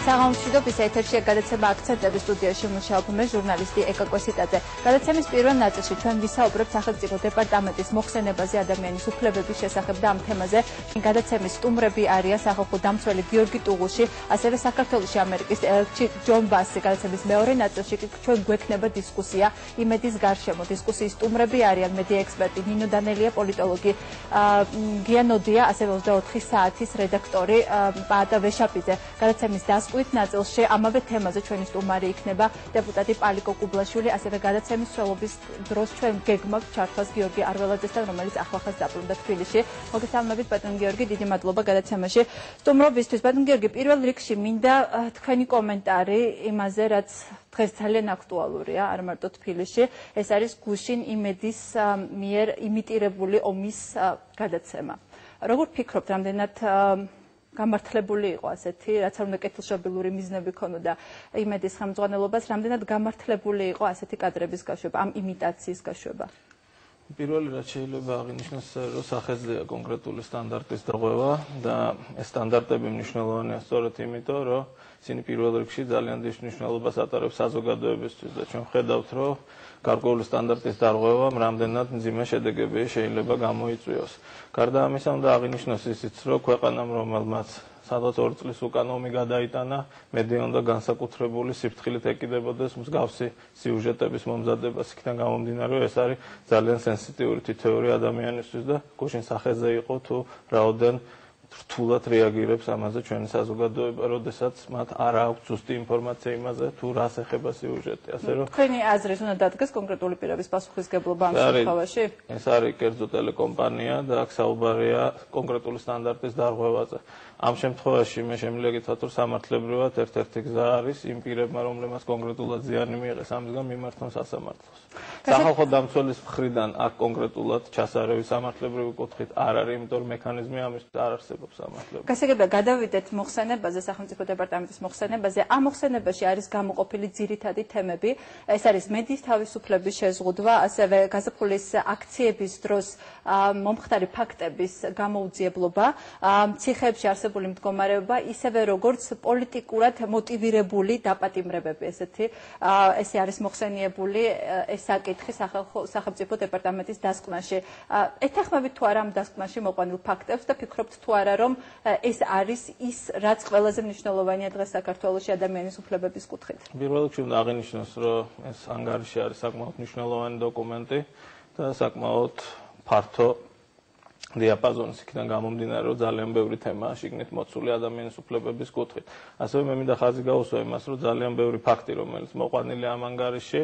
საღამომშვიდობის ეთერში გადაცემა აქცენტების სტუდიაში მუშაობ მე ჟურნალისტი ეკა კვესიტაძე. გადაცემის პირველ ნაწილში ჩვენ ვისაუბრებთ სახელმწიფო დეპარტამენტის მოხსენებაზე ადამიანის უფლებების შესახებ და ამ თემაზე გადაცემის სტუმრები არიან სახალხო დამცველი გიორგი ტუღუში, ასევე საქართველოში ამერიკის ელჩი ჯონ ბასი. გადაცემის მეორე ნაწილში ჩვენ გვექნება დისკუსია იმედის გარშემო. დისკუსიის სტუმრები არიან მედია ექსპერტი ნინო დანელია, პოლიტოლოგი გიანოდია, ასევე 24 საათის რედაქტორი პაატა ვეშაპიძე. გადაცემის დასკვით ნაწილში ამავე თემაზე ჩვენი სტუმარი იქნება დეპუტატი პალიკო კუბლაშვილი, ასევე გადაცემის მსვლელობის დროს ჩვენ გეგმავთ ჩართვას გიორგი არველაძესთან, რომელიც ახლახანს დაბრუნდა თბილისში. მოგესალმებით ბატონ გიორგი, დიდი მადლობა გადაცემაში სტუმრობისთვის. ბატონ გიორგი, პირველ რიგში მინდა თქვენი კომენტარი იმაზე, რაც დღეს ძალიან აქტუალურია, არ მარტო თბილისში, ეს არის გუშინ იმედის მიერ იმიტირებული ომის გადაცემა. როგორ ფიქრობთ, რამდენად გამართლებული იყო ასეთი, რაც არ უნდა კეთილშობილური მიზნები ქონოდა იმედის ხელმძღვანელობას, რამდენად გამართლებული იყო ასეთი კადრების გაშვება, ამ იმიტაციის გაშვება? პირველი რაც შეიძლება აღინიშნოს, რომ სახეზეა კონკრეტული სტანდარტის დაღუპვა და ეს სტანდარტები მნიშვნელოვანია სწორედ იმიტომ, რომ ისინი პირველ რიგში ძალიან დიდ მნიშვნელობას ატარებს საზოგადოებისთვის და ჩვენ ხედავთ, რომ გარკვეული სტანდარტის დარღვევამ რამდენად მძიმე შედეგები შეიძლება გამოიწვიოს. გარდა ამისა, უნდა აღინიშნოს ისიც, რომ ქვეყანამ, რომელმაც სადღაც 2 წლის უკან ომი გადაიტანა, მედია უნდა განსაკუთრებული სიფრთხილით ეკიდებოდეს მსგავსი სიუჟეტების მომზადებას. იქიდან გამომდინარე, ეს არის ძალიან სენსიტიური თითოეული ადამიანისთვის და გუშინ სახეზე იყო თუ რაოდენ რთულად რეაგირებს ამაზე ჩვენი საზოგადოება, როდესაც მათ არ აქვს ზუსტი ინფორმაცია იმაზე, თუ რას ეხება სიუჟეტი. ასე რომ თქვენი აზრით უნდა დადგეს კონკრეტული პირების პასუხისგებლობა ამ შემთხვევაში? ეს არის კერძო ტელეკომპანია და აქ საუბარია კონკრეტული სტანდარტის დარღვევაზე. ამ შემთხვევაში მე შემიძლია გითხრათ, რომ სამართლებრივად ერთ-ერთი გზა არის იმ პირებმა, რომლებმაც კონკრეტულად ზიანი მიიღეს, ამისგან მიმართონ სასამართლოს. სახალხო დამცველის მხრიდან აქ კონკრეტულად ჩასარევი სამართლებრივი კუთხით არ არის, იმიტომ რომ მექანიზმი ამისთვის არ არსებობს სამართლებრივად. გასაგებია, გადავიდეთ მოხსენებაზე, სახელმწიფო დეპარტამენტის მოხსენებაზე. ამ მოხსენებაში არის გამოყოფილი ძირითადი თემები. ეს არის მედიის თავისუფლების შეზღუდვა, ასევე გაზაფხულის აქციების დროს მომხდარი ფაქტების გამოუძიებლობა, ციხეებში არსებული მდგომარეობა, ისევე როგორც პოლიტიკურად მოტივირებული დაპატიმრებები, ესე არის მოხსენიებული ეს საკითხი სახელმწიფო დეპარტამენტის დასკვნაში. ეთანხმებით თუ არა ამ დასკვნაში მოყვანილ ფაქტებს და ფიქრობთ თუ არა, რომ ეს არის ის, რაც ყველაზე მნიშვნელოვანია დღეს საქართველოში ადამიანის უფლებების კუთხით? პირველ რიგში უნდა აღინიშნოს, რომ ეს ანგარიში არის საკმაოდ მნიშვნელოვანი დოკუმენტი და საკმაოდ ფართო დიაპაზონის, იქიდან გამომდინარე, რომ ძალიან ბევრი თემაა შიგნით მოცული ადამიანის უფლებების კუთხით. ასევე მე მინდა ხაზი გაუსვა იმას, რომ ძალიან ბევრი ფაქტი, რომელიც მოყვანილია ამ ანგარიში,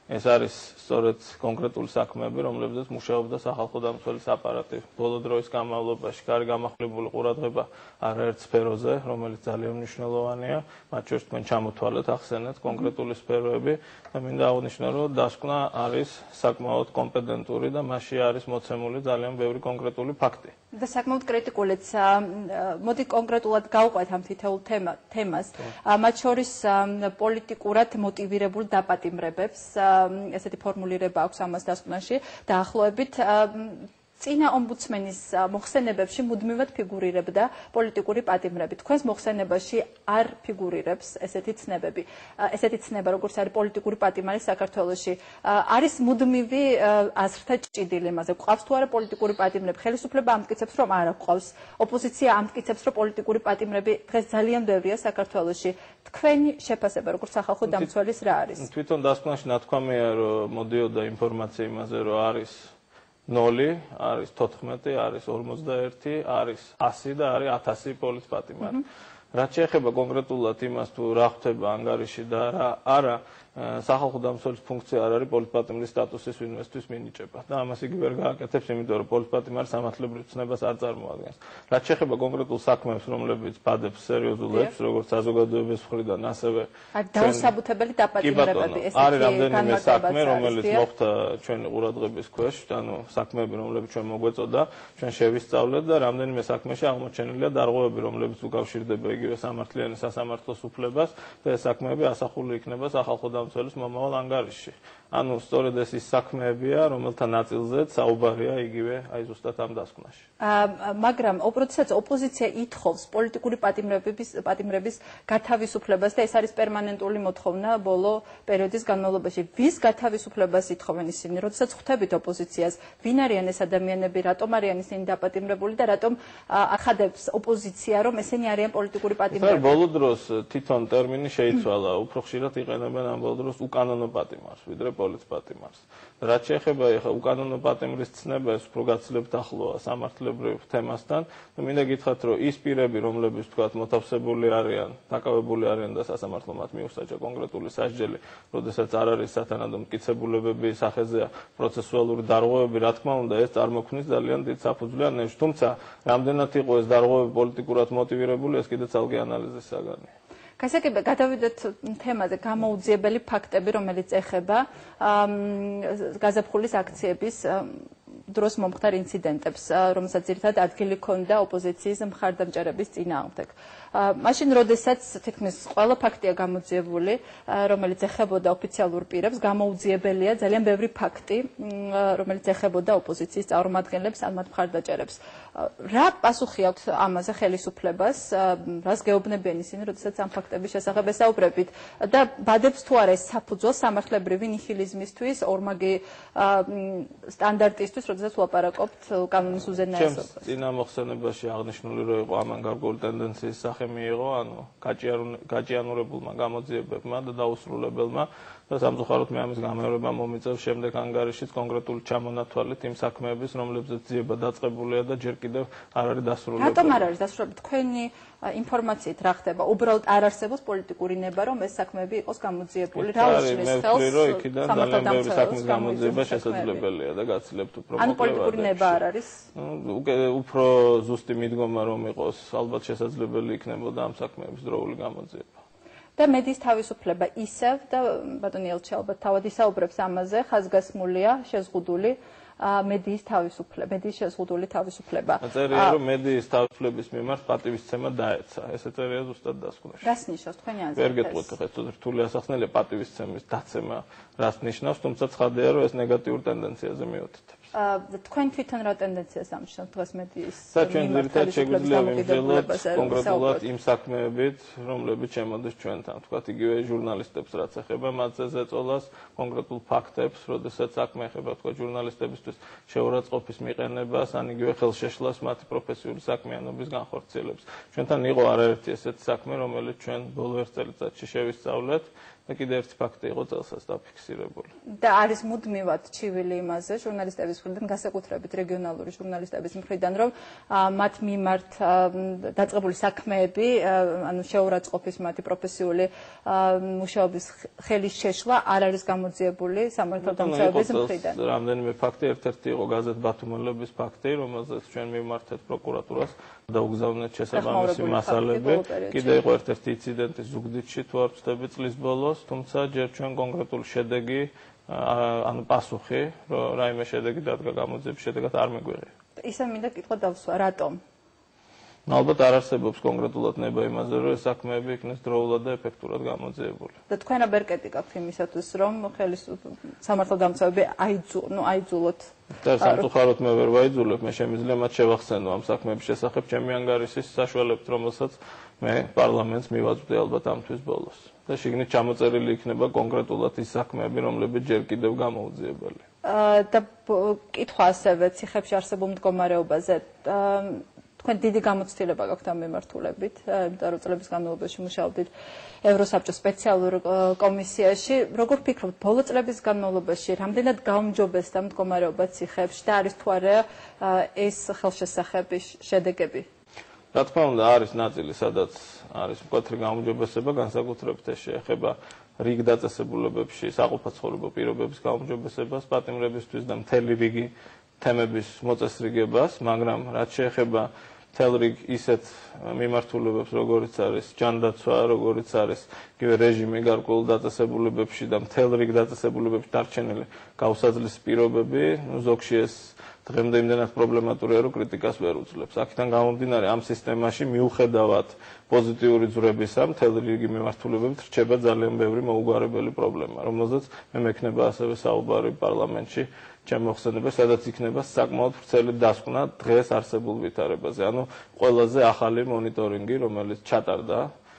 ეს არის სწორედ კონკრეტული საქმეები, რომლებზეც მუშაობდა სახალხო დამცველის აპარატი. ბოლო დროის განმავლობაში კარი გამახვილებული ყურადღება არაერთ სფეროზე, რომელიც ძალიან მნიშვნელოვანია, მათ შორის თქვენ ჩამოთვალეთ, ახსენეთ კონკრეტული სფეროები და მინდა აღვნიშნო, რომ დასკვნა არის საკმაოდ კომპეტენტური და მასში არის მოცემული ძალიან ბევრი კონკრეტული ფაქტი. და საკმაოდ კრიტიკულიც. მოდი კონკრეტულად გავყვეთ ამ თითოეულ თემას. მათ შორის პოლიტიკურად მოტივირებულ დაპატიმრებებს, ესეთი ფორმულირება აქვს ამას დასკვნაში, დაახლოებით წინა ომბუდსმენის მოხსენებებში მუდმივად ფიგურირებდა პოლიტიკური პატიმრები. თქვენს მოხსენებაში არ ფიგურირებს ესეთი ცნებები. ესეთი ცნება, როგორც არის პოლიტიკური პატიმარი საქართველოში, არის მუდმივი აზრთა ჭიდილი იმაზე, გვყავს თუ არა პოლიტიკური პატიმრები. ხელისუფლება ამტკიცებს, რომ არა გვყავს. ოპოზიცია ამტკიცებს, რომ პოლიტიკური პატიმრები დღეს ძალიან ბევრია საქართველოში. თქვენი შეფასება, როგორც სახალხო დამცველის, რა არის? თვითონ დასკვნაში ნათქვამია, რომ მოდიოდა ინფორმაცია იმაზე, რომ არის 0, არის 14, არის 41, არის 100 და არის 1000 პოლის პატიმარი. რაც შეეხება კონკრეტულად იმას, თუ რა ხდება ანგარიში და რა არა, სახალხო დამცველის ფუნქცია არ არის პოლის პატიმრის სტატუსის ვინმესთვის მინიჭება და ამას იგი ვერ გააკეთებს, იმიტომ რომ პოლის პატიმარი სამართლებრივ ცნებას არ წარმოადგენს. რაც შეეხება კონკრეტულ საქმეებს, რომლებიც ბადებს სერიოზულ ეტს, როგორც საზოგადოების მხრიდან, ასევე დაუსაბუთებელი დაპატიმრებები, არის რამდენიმე საქმე, რომელიც მოხდა ჩვენი ყურადღების ქვეშ, ანუ საქმეები, რომლებიც ჩვენ მოგვეწოდა, ჩვენ შევისწავლეთ და რამდენიმე საქმეში აღმოჩენილია დარღვევები, რომლებიც უკავშირდება იგივე სამართლიანი სასამართლოს უფლებას და ეს საქმეები ასახული იქნება სახალხო დამცველის მომავალ ანგარიშში. ანუ სწორედ ეს ის საქმეებია, რომელთა ნაწილზეც საუბარია იგივე აი ზუსტად ამ დასკვნაში. მაგრამ როდესაც ოპოზიცია ითხოვს პოლიტიკური პატიმრების გათავისუფლებას და ეს არის პერმანენტული მოთხოვნა ბოლო პერიოდის განმავლობაში, ვის გათავისუფლებას ითხოვენ ისინი? როდესაც ხვდებით ოპოზიციას, ვინ არიან ეს ადამიანები, რატომ არიან ისინი დაპატიმრებული და რატომ ახადებს ოპოზიცია, რომ ესენი არიან პოლიტიკური პატიმრები? ბოლო დროს თვითონ ტერმინი შეიცვალა, უფრო ხშირად იყენებენ ამ ბოლო დროს უკანონო პატიმარს, ვიდრე პოლიცპატიმარს. რაც შეეხება ეხლა უკანონო პატიმრის ცნება, ეს უფრო გაცილებით ახლოა სამართლებრივ თემასთან. მინდა გითხრათ, რომ ის პირები, რომლებიც თქვათ მოთავსებული არიან, დაკავებული არიან და სასამართლო მათ მიუსაჯა კონკრეტული სასჯელი, როდესაც არ არის სათანადო მტკიცებულებების სახეზეა პროცესუალური დარღვევები, რა თქმა უნდა, ეს წარმოქმნის ძალიან დიდ საფუძვლიანებს, თუმცა რამდენად იყო ეს დარღვევები პოლიტიკურად მოტივირებული, ეს კიდევ ცალკე ანალიზის საგანია. გასაგებია, გადავიდეთ თემაზე, გამოუძიებელი ფაქტები, რომელიც ეხება გაზაფხულის აქციების დროს მომხდარ ინციდენტებს, რომელსაც ძირითადად ადგილი ჰქონდა ოპოზიციის მხარდამჭერების წინააღმდეგ. მაშინ, როდესაც თითქმის ყველა ფაქტია გამოძიებული, რომელიც ეხებოდა ოფიციალურ პირებს, გამოუძიებელია ძალიან ბევრი ფაქტი, რომელიც ეხებოდა ოპოზიციის წარმომადგენლებს ან მათ მხარდაჭერებს. რა პასუხი აქვს ამაზე ხელისუფლებას, რას გეუბნებიან ისინი, როდესაც ამ ფაქტების შესახებ ესაუბრებით და ბადებს თუ არა ეს საფუძველ სამართლებრივი ნიჰილიზმისთვის, ორმაგი სტანდარტისთვის, როდესაც ვლაპარაკობთ კანონის უზენაესობას. ჩემს წინამოხსენებაში აღნიშნული რომ იყო ამან გარკვეული ტენდენციის სახე მიიღო, ანუ გაჭიანურებულმა გამოძიებებმა და დაუსრულებელმა და სამწუხაროდ მე ამის გამეორება მომიწევს შემდეგ ანგარიშიც კონკრეტული ჩამონათვალით იმ საქმეების, რომლებზეც ძიება დაწყებულია და ჯერ კიდევ არ არის დასრულებული. რატომ არ არის დასრულებული? თქვენი ინფორმაციით რა ხდება? უბრალოდ არ არსებობს პოლიტიკური ნება, რომ ეს საქმეები იყოს გამოძიებული. რა უშლის ხელს? მე ვფიქრობ, იქიდან ძალიან ბევრი საქმის გამოძიება შესაძლებელია და გაცილებით უფრო მოკლევადია. ან პოლიტიკური ნება არ არის? უფრო ზუსტი მიდგომა რომ იყოს, ალბათ შესაძლებელი იქნებოდა ამ საქმეების დროული გამოძიება. და მედიის თავისუფლება ისევ და ბატონი ელჩი ალბათ თავად ისაუბრებს ამაზე, ხაზგასმულია, შეზღუდული მედიის შეზღუდული თავისუფლება. წერია რომ მედიის თავისუფლების მიმართ პატივისცემა დაეცა. ესე წერია ზუსტად დასკვნაში. რას ნიშნავს თქვენი აზრით? ვერ გეტყვით ხა ეს რთული ასახსნელია პატივისცემის დაცემა, რას ნიშნავს, თუმცა ცხადია რომ ეს ნეგატიურ ტენდენციაზე მიუთითებს. თქვენ თვითონ რა ტენდენციას ამჩნევთ დღეს მედიის? ჩვენ ძირითადად შეგვიძლია ვიმსჯელოთ კონკრეტულად იმ საქმეებით, რომლებიც შემოდის ჩვენთან, თქვათ იგივე ჟურნალისტებს რაც ეხება მათზე ზეწოლას, კონკრეტულ ფაქტებს, როდესაც საქმე ეხება თქვათ ჟურნალისტებისთვის შეურაცხყოფის მიყენებას, ან იგივე ხელშეშლას მათი პროფესიული საქმიანობის განხორციელებას. ჩვენთან იყო არაერთი ესეთი საქმე, რომელიც ჩვენ ბოლო ერთ წელიწადში შევისწავლეთ. და კიდევ ერთი ფაქტი იყო წელსაც დაფიქსირებული. და არის მუდმივად ჩივილი იმაზე ჟურნალისტების მხრიდან, განსაკუთრებით რეგიონალური ჟურნალისტების მხრიდან, რომ მათ მიმართ დაწყებული საქმეები, ანუ შეურაცხყოფის მათი პროფესიული მუშაობის ხელის შეშლა არ არის გამოძიებული სამართალდამცავების მხრიდან. რამდენიმე ფაქტი, ერთ-ერთი იყო გაზეთ ბათუმელების ფაქტი, რომელზეც ჩვენ მივმართეთ პროკურატურას და უგზავნეთ შესაბამისი მასალები. კიდე იყო ერთ-ერთი ინციდენტი ზუგდიდში, თუ არ ვცდები წლის ბოლოს. თუმცა ჯერ ჩვენ კონკრეტული შედეგი, ანუ პასუხი, რომ რაიმე შედეგი დადგა გამოძიების შედეგად არ მიგვიღია. ისე მინდა კითხვა დავსვა, რატომ? ალბათ არ არსებობს კონკრეტულად ნება იმაზე, რომ ეს საქმეები იქნეს დროულად და ეფექტურად გამოძიებული. და თქვენ აბერკეტი გაქვთ იმისათვის, რომ სამართალდამცავები აიძულოთ. და სამწუხაროდ მე ვერ ვაიძულებ, მე შემიძლია მათ შევახსენო ამ საქმეების შესახებ ჩემი ანგარიშის საშუალებით, რომელსაც მე პარლამენტს მივაწვდი ალბათ ამ თვის ბოლოს. და შიგნით ჩამოწერილი იქნება კონკრეტულად ის საქმეები, რომლებიც ჯერ კიდევ გამოუძიებელია. და კითხვა ასევე ციხებში არსებულ მდგომარეობაზე. თქვენ დიდი გამოცდილება გაქვთ ამ მიმართულებით, იმიტომ რომ წლების განმავლობაში მუშაობდით ევროსაბჭოს სპეციალურ კომისიაში. როგორ ფიქრობთ, ბოლო წლების განმავლობაში რამდენად გაუმჯობესდა მდგომარეობა ციხეებში და არის თუ არა ეს ხელშესახების შედეგები? რა თქმა უნდა, არის ნაწილი, სადაც არის მკვეთრი გაუმჯობესება, განსაკუთრებით ეს შეეხება რიგ დაწესებულებებში საყოფაცხოვრებო პირობების გაუმჯობესებას, პატიმრებისთვის და მთელი რიგი თემების მოწესრიგებას, მაგრამ რაც შეეხება მთელ რიგ ისეთ მიმართულებებს, როგორიც არის ჯანდაცვა, როგორიც არის იგივე რეჟიმი გარკვეულ დაწესებულებებში და მთელ რიგ დაწესებულებებში დარჩენილი გაუსაძლისი პირობები, ზოგში ეს დღემდე იმდენად პრობლემატურია, რომ კრიტიკას ვერ უძლებს. აქედან გამომდინარე, ამ სისტემაში მიუხედავად პოზიტიური ძვრებისა, მთელ რიგი მიმართულებებით რჩება ძალიან ბევრი მოუგვარებელი პრობლემა, რომელზეც მე მექნება ასევე საუბარი პარლამენტში ჩემ მოხსენებას, სადაც იქნება საკმაოდ ვრცელი დასკვნა დღეს არსებულ ვითარებაზე. ანუ ყველაზე ახალი მონიტორინგი, რომელიც ჩატარდა,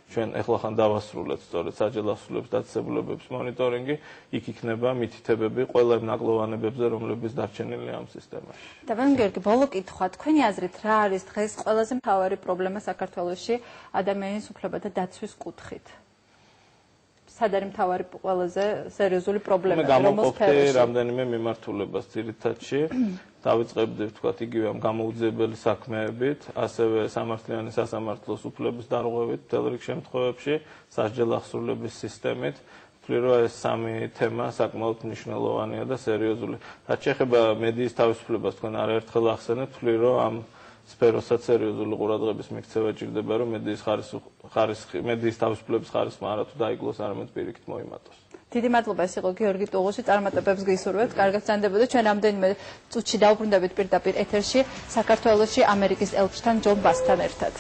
ჩვენ ეხლა ხან დავასრულეთ სწორედ საჯარო ასულებს დაწესებულებების მონიტორინგი, იქ იქნება მითითებები ყველა იმ ნაკლოვანებებზე, რომლებიც დარჩენილია ამ სისტემაში. დავან გიორგი, ბოლო კითხვა, თქვენი აზრით რა არის დღეს ყველაზე მთავარი პრობლემა საქართველოში ადამიანის უფლებათა დაცვის კუთხით? სად არის მთავარი ყველაზე სერიოზული პრობლემა, რომელს ფერში? რამდენიმე მიმართულებას ძირითადში დავიწყებდი ვთქვათ იგივე ამ გამოუძიებელი საქმეებით, ასევე სამართლიანი სასამართლოს უფლების დარღვევით, მთელ რიგ შემთხვევებში სასჯელ ახსრულების სისტემით. ვთვლი, რომ ეს სამი თემა საკმაოდ მნიშვნელოვანია და სერიოზული. რაც შეეხება მედიის თავისუფლებას, თქვენ არაერთხელ ახსენეთ, ვთვლი, რომ ამ სფეროსაც სერიოზული ყურადღების მიქცევა ჭირდება, რომ მედიის თავისუფლების ხარისხმა არა თუ დაიკლოს, არამედ პირიქით მოიმატოს. დიდი მადლობა, ეს იყო გიორგი ტუღუში, წარმატებებს გისურვებთ, კარგად გრძანდებოდა. ჩვენ ამდენიმე წუთში დავბრუნდებით პირდაპირ ეთერში საქართველოში ამერიკის ელჩთან ჯონ ბასთან ერთად.